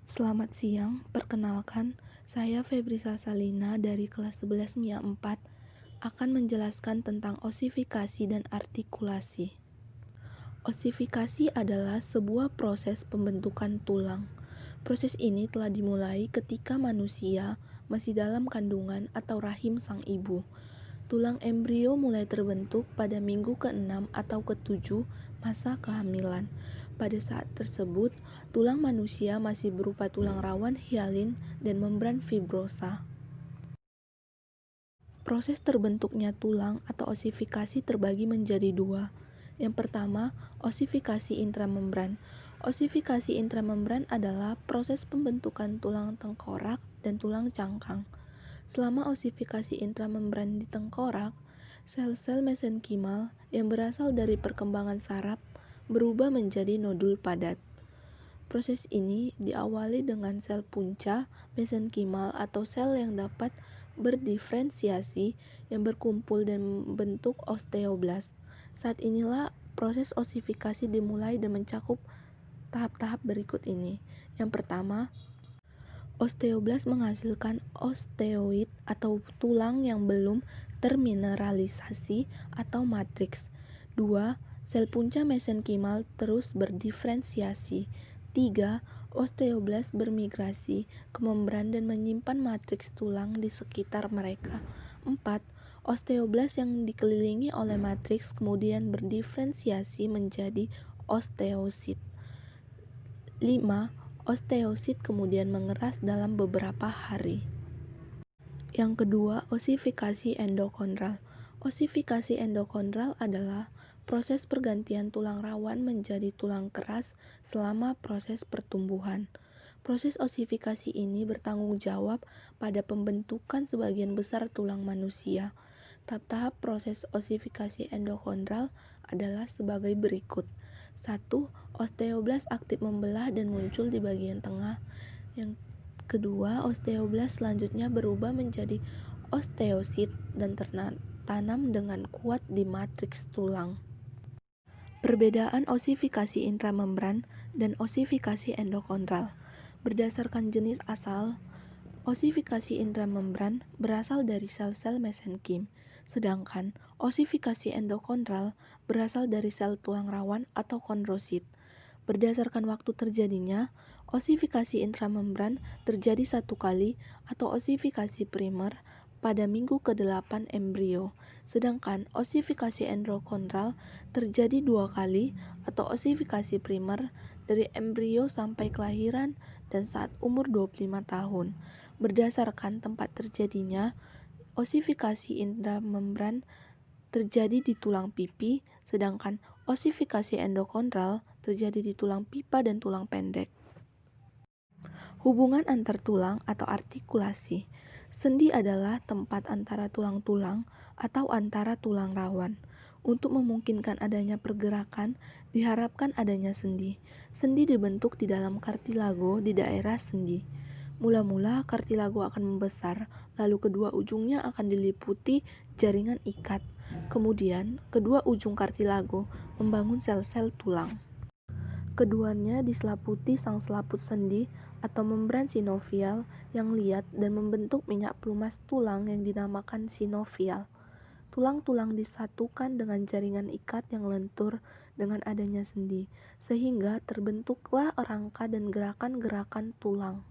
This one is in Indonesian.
Selamat siang, perkenalkan, saya Febri Salsalina dari kelas 11 MIA 4 akan menjelaskan tentang osifikasi dan artikulasi. Osifikasi adalah sebuah proses pembentukan tulang. Proses ini telah dimulai ketika manusia masih dalam kandungan atau rahim sang ibu. Tulang embrio mulai terbentuk pada minggu ke-6 atau ke-7 masa kehamilan. Pada saat tersebut, tulang manusia masih berupa tulang rawan hialin dan membran fibrosa. Proses terbentuknya tulang atau osifikasi terbagi menjadi dua. Yang pertama, osifikasi intramembran. Osifikasi intramembran adalah proses pembentukan tulang tengkorak dan tulang cangkang. Selama osifikasi intramembran di tengkorak, sel-sel mesenkimal yang berasal dari perkembangan saraf berubah menjadi nodul padat. Proses ini diawali dengan sel punca mesenkimal atau sel yang dapat berdiferensiasi yang berkumpul dan membentuk osteoblas. Saat inilah proses osifikasi dimulai dan mencakup tahap-tahap berikut ini. Yang pertama, osteoblas menghasilkan osteoid atau tulang yang belum termineralisasi atau matriks. 2. Sel punca mesenkimal terus berdiferensiasi. 3. Osteoblas bermigrasi ke membran dan menyimpan matriks tulang di sekitar mereka. 4. Osteoblas yang dikelilingi oleh matriks kemudian berdiferensiasi menjadi osteosit. 5. Osteosit kemudian mengeras dalam beberapa hari. Yang kedua, osifikasi endokondral. Osifikasi endokondral adalah proses pergantian tulang rawan menjadi tulang keras selama proses pertumbuhan. Proses osifikasi ini bertanggung jawab pada pembentukan sebagian besar tulang manusia. Tahap-tahap proses osifikasi endokondral adalah sebagai berikut. 1. Osteoblas aktif membelah dan muncul di bagian tengah. Yang kedua, osteoblas selanjutnya berubah menjadi osteosit dan tertanam dengan kuat di matriks tulang. Perbedaan osifikasi intramembran dan osifikasi endokondral. Berdasarkan jenis asal, osifikasi intramembran berasal dari sel-sel mesenkim, sedangkan osifikasi endokondral berasal dari sel tulang rawan atau kondrosit. Berdasarkan waktu terjadinya, osifikasi intramembran terjadi satu kali atau osifikasi primer pada minggu ke-8 embrio, sedangkan osifikasi endokondral terjadi 2 kali atau osifikasi primer dari embrio sampai kelahiran dan saat umur 25 tahun. Berdasarkan tempat terjadinya, osifikasi intramembran terjadi di tulang pipi, sedangkan osifikasi endokondral terjadi di tulang pipa dan tulang pendek. Hubungan antar tulang atau artikulasi. Sendi adalah tempat antara tulang-tulang atau antara tulang rawan. Untuk memungkinkan adanya pergerakan, diharapkan adanya sendi. Sendi dibentuk di dalam kartilago di daerah sendi. Mula-mula kartilago akan membesar, lalu kedua ujungnya akan diliputi jaringan ikat. Kemudian, kedua ujung kartilago membangun sel-sel tulang. Keduanya diselaputi sang selaput sendi atau membran sinovial yang liat dan membentuk minyak pelumas tulang yang dinamakan sinovial. Tulang-tulang disatukan dengan jaringan ikat yang lentur dengan adanya sendi, sehingga terbentuklah rangka dan gerakan-gerakan tulang.